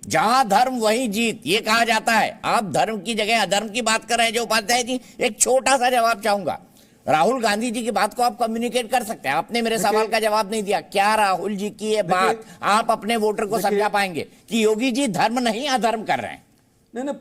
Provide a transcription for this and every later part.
जहां धर्म वहीं जीत, ये कहा जाता है। आप धर्म की जगह अधर्म की बात कर रहे हैं जो उपाध्याय जी। एक छोटा सा जवाब चाहूंगा, राहुल गांधी जी की बात को आप कम्युनिकेट कर सकते हैं। आपने मेरे सवाल का जवाब नहीं दिया। क्या राहुल जी की ये बात आप अपने वोटर को समझा पाएंगे कि योगी जी धर्म नहीं अधर्म कर रहे हैं? नहीं,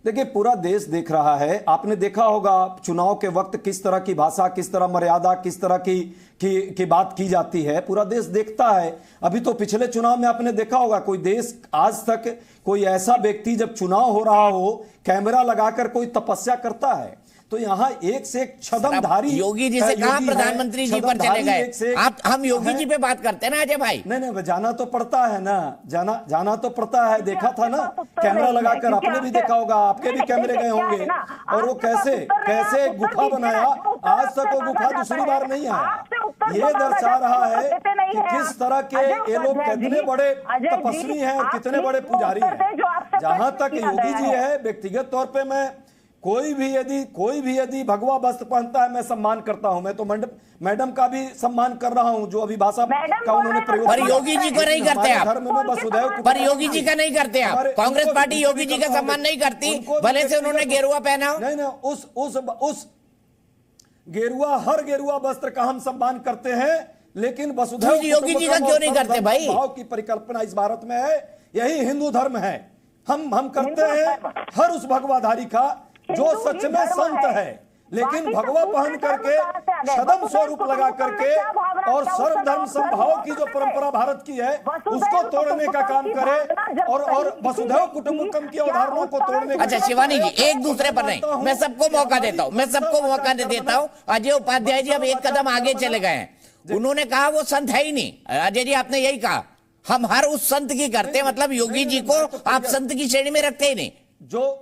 देखिए पूरा देश देख रहा है। आपने देखा होगा चुनाव के वक्त किस तरह की भाषा, किस तरह मर्यादा, किस तरह की बात की जाती है, पूरा देश देखता है। अभी तो पिछले चुनाव में आपने देखा होगा कोई देश आज तक कोई ऐसा व्यक्ति जब चुनाव हो रहा हो कैमरा लगाकर कोई तपस्या करता है। तो यहाँ एक से एक छदमधारी योगी जी से कहा प्रधानमंत्री जी पर चले गए आप। हम योगी जी पे बात करते हैं ना अजय भाई। नहीं, जाना तो पड़ता है ना, जाना तो पड़ता है। देखा था ना कैमरा लगाकर, आपने भी देखा होगा, आपके भी कैमरे गए होंगे। और वो कैसे गुफा बनाया, आज तक वो गुफा दूसरी बार नहीं आया। ये दर्शा रहा है कि किस तरह के ये लोग कितने बड़े तपस्वी हैं और कितने बड़े पुजारी हैं। जहां तक योगी जी है, व्यक्तिगत तौर पर मैं कोई भी यदि भगवा वस्त्र पहनता है मैं सम्मान करता हूं। मैं तो मैडम का भी सम्मान कर रहा हूं जो अभी भाषा का उन्होंने प्रयोग। पर योगी जी को नहीं करते आप। पर योगी जी का नहीं करते आप। कांग्रेस पार्टी योगी जी का सम्मान नहीं करती, भले से उन्होंने गेरुआ पहना हो। नहीं, उस गेरुआ, हर गेरुआ वस्त्र का हम सम्मान करते हैं, लेकिन वसुधैव योगी जी का क्यों नहीं करते भाई? भाव की परिकल्पना इस भारत में है, यही हिंदू धर्म है। हम करते हैं हर उस भगवाधारी का जो सच में संत है, लेकिन भगवा पहन करके, छदम स्वरूप लगा करके और सर्वधर्म समभाव की जो परंपरा भारत की है उसको तोड़ने का काम करे और वसुधैव कुटुंबकम की अवधारणाओं को तोड़ने का। अच्छा शिवानी जी, एक दूसरे पर नहीं, मैं सबको मौका देता हूं। अजय उपाध्याय जी अब एक कदम आगे चले गए हैं। उन्होंने कहा वो संत है ही नहीं। अजय जी आपने यही कहा, हम हर उस संत की करते, मतलब योगी जी को आप संत की श्रेणी में रखते ही नहीं। जो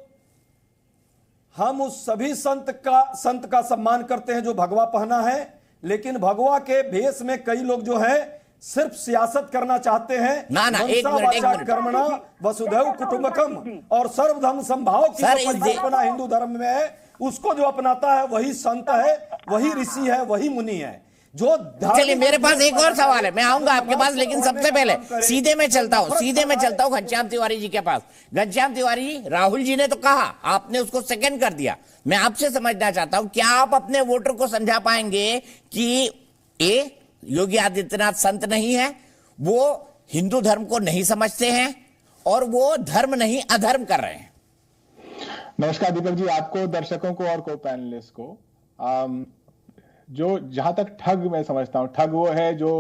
हम उस सभी संत का सम्मान करते हैं जो भगवा पहना है, लेकिन भगवा के भेष में कई लोग जो है सिर्फ सियासत करना चाहते हैं। ना एक मिनट कर्मणा वसुधैव कुटुंबकम और सर्वधर्म समभाव की परिकल्पना हिंदू धर्म में है, उसको जो अपनाता है वही संत है, वही ऋषि है, वही मुनि है। जो चलिए मेरे पास एक और सवाल है, मैं आऊंगा आपके पास, लेकिन सबसे पहले सीधे में चलता हूं घनश्याम तिवारी जी के पास। घनश्याम तिवारी जी, राहुल जी ने तो कहा, आपने उसको सेकंड कर दिया। मैं आपसे समझना चाहता हूं, क्या आप अपने वोटर को समझा पाएंगे कि योगी आदित्यनाथ संत नहीं है, वो हिंदू धर्म को नहीं समझते हैं और वो धर्म नहीं अधर्म कर रहे हैं? नमस्कार दीपक जी, आपको, दर्शकों को और को पैनलिस्ट को। जो जहां तक ठग मैं समझता हूं, ठग वो है जो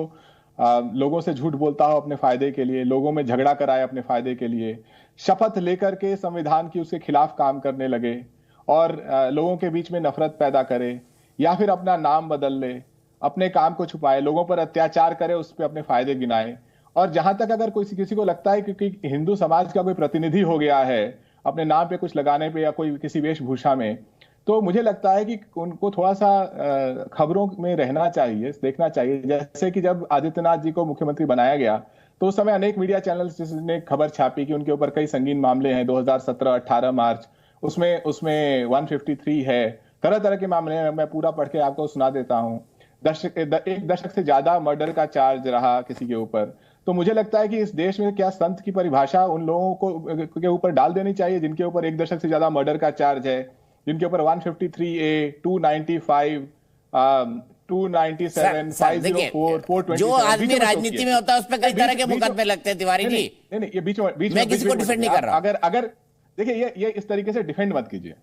लोगों से झूठ बोलता हो अपने फायदे के लिए, लोगों में झगड़ा कराए अपने फायदे के लिए, शपथ लेकर के संविधान की उसके खिलाफ काम करने लगे और लोगों के बीच में नफरत पैदा करे, या फिर अपना नाम बदल ले, अपने काम को छुपाए, लोगों पर अत्याचार करे, उस पर अपने फायदे गिनाए। और जहां तक अगर किसी को लगता है क्योंकि हिंदू समाज का कोई प्रतिनिधि हो गया है अपने नाम पे कुछ लगाने पे या कोई किसी वेशभूषा में, तो मुझे लगता है कि उनको थोड़ा सा खबरों में रहना चाहिए, देखना चाहिए। जैसे कि जब आदित्यनाथ जी को मुख्यमंत्री बनाया गया तो उस समय अनेक मीडिया चैनल्स ने खबर छापी कि उनके ऊपर कई संगीन मामले हैं। 2017-18 मार्च उसमें 153 है, तरह तरह के मामले हैं। मैं पूरा पढ़ के आपको सुना देता हूं। एक दशक से ज्यादा मर्डर का चार्ज रहा किसी के ऊपर। तो मुझे लगता है कि इस देश में क्या संत की परिभाषा उन लोगों को के ऊपर डाल देनी चाहिए जिनके ऊपर एक दशक से ज्यादा मर्डर का चार्ज है, जिनके ऊपर 153A, 295, 297, 504, 427। जो आदमी राजनीति में होता है उस पर कई तरह के मुकदमे लगते हैं तिवारी जी। नहीं, ये बीच में मैं किसी को डिफेंड नहीं कर रहा। अगर देखिए ये इस तरीके से डिफेंड मत कीजिए।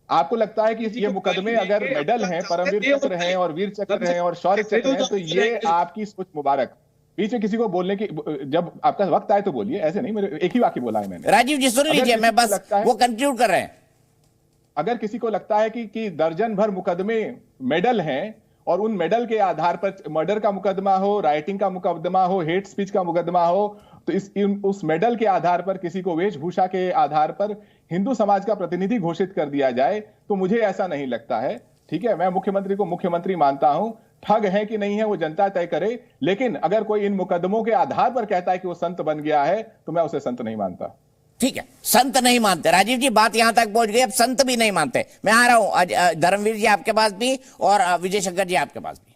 आपको लगता है कि ये मुकदमे अगर मेडल हैं, परमवीर चक्र हैं और वीर चक्र हैं और शौर्य चक्र हैं, तो ये आपकी सोच मुबारक। बीच में किसी को बोलने की, जब आपका वक्त आए तो बोलिए, ऐसे नहीं। मेरे एक ही वाक्य बोला है मैंने। राजीव जी सुन लीजिए, मैं बस वो कंक्लूड कर रहे हैं। अगर किसी को लगता है कि दर्जन भर मुकदमे मेडल हैं और उन मेडल के आधार पर मर्डर का मुकदमा हो, राइटिंग का मुकदमा हो, हेट स्पीच का मुकदमा हो, तो उस मेडल के आधार पर किसी को वेशभूषा के आधार पर हिंदू समाज का प्रतिनिधि घोषित कर दिया जाए, तो मुझे ऐसा नहीं लगता है। ठीक है, मैं मुख्यमंत्री को मुख्यमंत्री मानता हूं, ठग है कि नहीं है वो जनता तय करे। लेकिन अगर कोई इन मुकदमों के आधार पर कहता है कि वो संत बन गया है, तो मैं उसे संत नहीं मानता। ठीक है, संत नहीं मानते। राजीव जी बात यहां तक पहुंच गई, अब संत भी नहीं मानते। मैं आ रहा हूं धर्मवीर जी आपके पास भी और विजय शंकर जी आपके पास भी।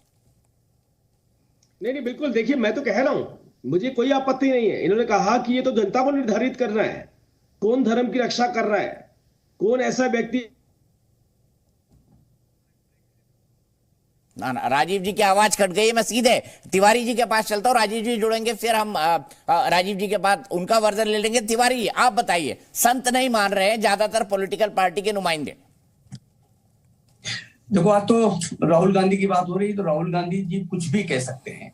नहीं बिल्कुल, देखिए मैं तो कह रहा हूं मुझे कोई आपत्ति नहीं है। इन्होंने कहा कि ये तो जनता को निर्धारित करना है कौन धर्म की रक्षा कर रहा है, कौन ऐसा व्यक्ति। ना राजीव जी की आवाज कट गई है। मैं सीधे तिवारी जी के पास चलता हूं, राजीव जी जुड़ेंगे, फिर हम राजीव जी के बाद उनका वर्जन ले लेंगे। तिवारी जी आप बताइए, संत नहीं मान रहे हैं ज्यादातर पॉलिटिकल पार्टी के नुमाइंदे। देखो, आज तो राहुल गांधी की बात हो रही है, तो राहुल गांधी जी कुछ भी कह सकते हैं।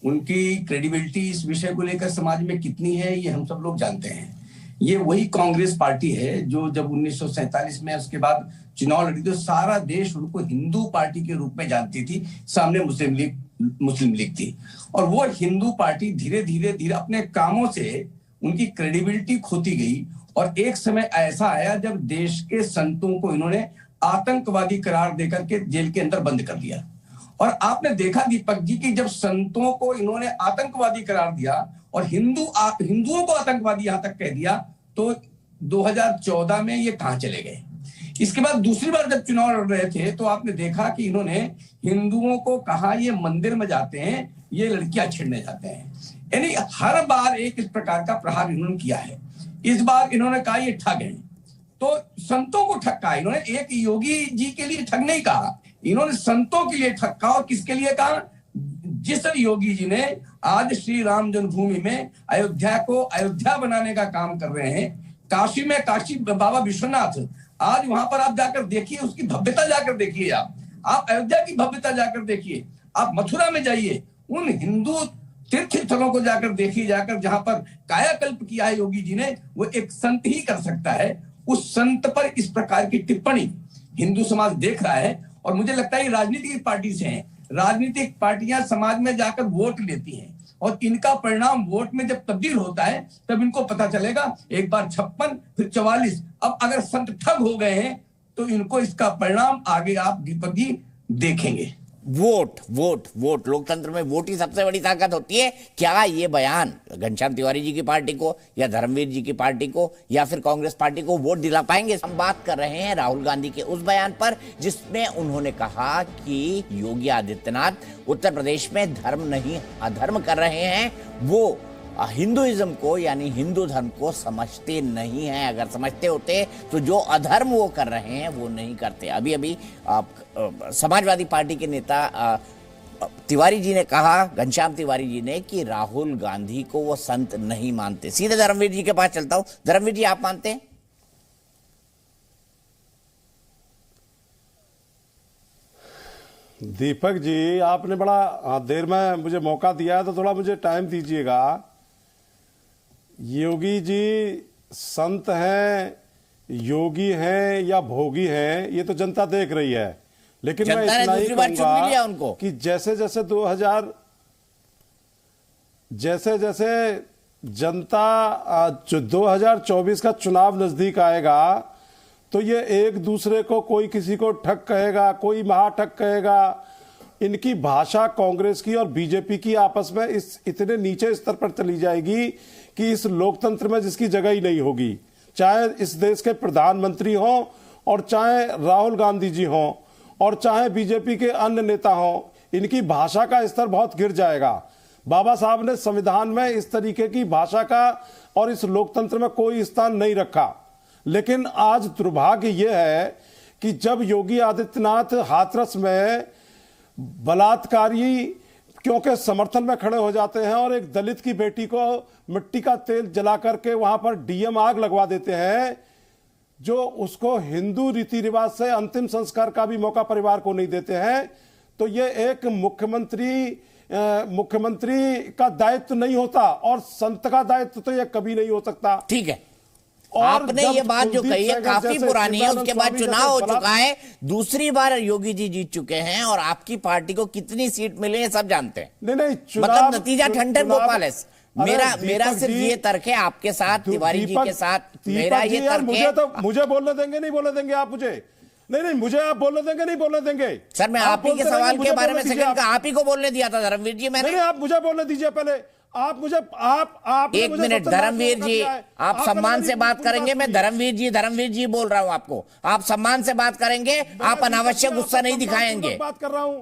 उनकी क्रेडिबिलिटी इस विषय को लेकर समाज में कितनी है ये हम सब लोग जानते हैं। ये वही कांग्रेस पार्टी है जो जब 1947 में उसके बाद चुनाव लड़ी तो सारा देश उनको हिंदू पार्टी के रूप में जानती थी, सामने मुस्लिम लीग थी। और वो हिंदू पार्टी धीरे धीरे अपने कामों से उनकी क्रेडिबिलिटी खोती गई। और एक समय ऐसा आया जब देश के संतों को इन्होंने आतंकवादी करार देकर के जेल के अंदर बंद कर दिया। और आपने देखा दीपक जी की जब संतों को इन्होंने आतंकवादी करार दिया और हिंदुओं को आतंकवादी यहां तक कह दिया, तो 2014 में ये कहां चले गए। इसके बाद दूसरी बार जब चुनाव लड़ रहे थे तो आपने देखा कि इन्होंने हिंदुओं को कहा ये मंदिर में जाते हैं, ये लड़कियां छेड़ने जाते हैं। यानी हर बार एक इस प्रकार का प्रहार इन्होंने किया है। इस बार इन्होंने कहा ये ठग है, तो संतों को ठग कहा इन्होंने। एक योगी जी के लिए ठग नहीं कहा, इन्होंने संतों के लिए ठग कहा। और किसके लिए कहा? जिस योगी जी ने आज श्री राम जन्मभूमि में अयोध्या को अयोध्या बनाने का काम कर रहे हैं। काशी में काशी बाबा विश्वनाथ, आज वहां पर आप जाकर देखिए, उसकी भव्यता जाकर देखिए। आप अयोध्या की भव्यता जाकर देखिए, आप मथुरा में जाइए, उन हिंदू तीर्थ स्थलों को जाकर देखिए, जाकर जहां पर कायाकल्प किया है योगी जी ने, वो एक संत ही कर सकता है। उस संत पर इस प्रकार की टिप्पणी हिंदू समाज देख रहा है। और मुझे लगता है ये राजनीतिक पार्टी से हैं। राजनीतिक पार्टियां समाज में जाकर वोट लेती हैं और इनका परिणाम वोट में जब तब्दील होता है तब इनको पता चलेगा। एक बार 56 फिर 44, अब अगर संत ठग हो गए हैं तो इनको इसका परिणाम आगे आप दीपक जी देखेंगे। वोट वोट वोट, लोकतंत्र में वोट ही सबसे बड़ी ताकत होती है। क्या ये बयान घनश्याम तिवारी जी की पार्टी को या धर्मवीर जी की पार्टी को या फिर कांग्रेस पार्टी को वोट दिला पाएंगे? हम बात कर रहे हैं राहुल गांधी के उस बयान पर जिसमें उन्होंने कहा कि योगी आदित्यनाथ उत्तर प्रदेश में धर्म नहीं अधर्म कर रहे हैं। वो हिंदुइज्म को यानी हिंदू धर्म को समझते नहीं हैं। अगर समझते होते तो जो अधर्म वो कर रहे हैं वो नहीं करते। अभी अभी समाजवादी पार्टी के नेता तिवारी जी ने कहा, घनश्याम तिवारी जी ने, कि राहुल गांधी को वो संत नहीं मानते। सीधे धर्मवीर जी के पास चलता हूं। धर्मवीर जी आप मानते हैं? दीपक जी आपने बड़ा देर में मुझे मौका दिया है तो थोड़ा मुझे टाइम दीजिएगा। योगी जी संत हैं, योगी हैं या भोगी हैं ये तो जनता देख रही है, लेकिन मैं इतना ही कहूंगा उनको कि जैसे जैसे जनता 2024 का चुनाव नजदीक आएगा तो ये एक दूसरे को, कोई किसी को ठग कहेगा, कोई महाठग कहेगा। इनकी भाषा कांग्रेस की और बीजेपी की आपस में इस इतने नीचे स्तर पर चली जाएगी कि इस लोकतंत्र में जिसकी जगह ही नहीं होगी। चाहे इस देश के प्रधानमंत्री हों और चाहे राहुल गांधी जी हों और चाहे बीजेपी के अन्य नेता हों, इनकी भाषा का स्तर बहुत गिर जाएगा। बाबा साहब ने संविधान में इस तरीके की भाषा का और इस लोकतंत्र में कोई स्थान नहीं रखा। लेकिन आज दुर्भाग्य यह है कि जब योगी आदित्यनाथ हाथरस में बलात्कारी क्योंकि समर्थन में खड़े हो जाते हैं और एक दलित की बेटी को मिट्टी का तेल जला करके वहां पर डीएम आग लगवा देते हैं, जो उसको हिंदू रीति रिवाज से अंतिम संस्कार का भी मौका परिवार को नहीं देते हैं, तो ये एक मुख्यमंत्री का दायित्व नहीं होता और संत का दायित्व तो ये कभी नहीं हो सकता। ठीक है, आपने ये बात जो कही है काफी पुरानी है। उसके बाद चुनाव हो चुका है, दूसरी बार योगी जी जीत चुके हैं और आपकी पार्टी को कितनी सीट मिले हैं सब जानते हैं। नहीं, मतलब नतीजा ठंडर भोपाल है। मेरा सिर्फ ये तर्क है आपके साथ, तिवारी जी के साथ मेरा ये तर्क है। मुझे बोलने देंगे नहीं बोलने देंगे आप मुझे? नहीं, मुझे आप बोलने देंगे नहीं बोलने देंगे? सर मैं आप ही के सवाल के बारे में सेकंड का आप ही को बोलने दिया था धर्मवीर जी। मैंने नहीं, आप मुझे बोलने दीजिए पहले। आप एक मिनट धर्मवीर जी, आप सम्मान से बात करेंगे। मैं धर्मवीर जी बोल रहा हूं आपको। आप सम्मान से बात करेंगे, आप अनावश्यक गुस्सा नहीं दिखाएंगे। बात कर रहा हूं।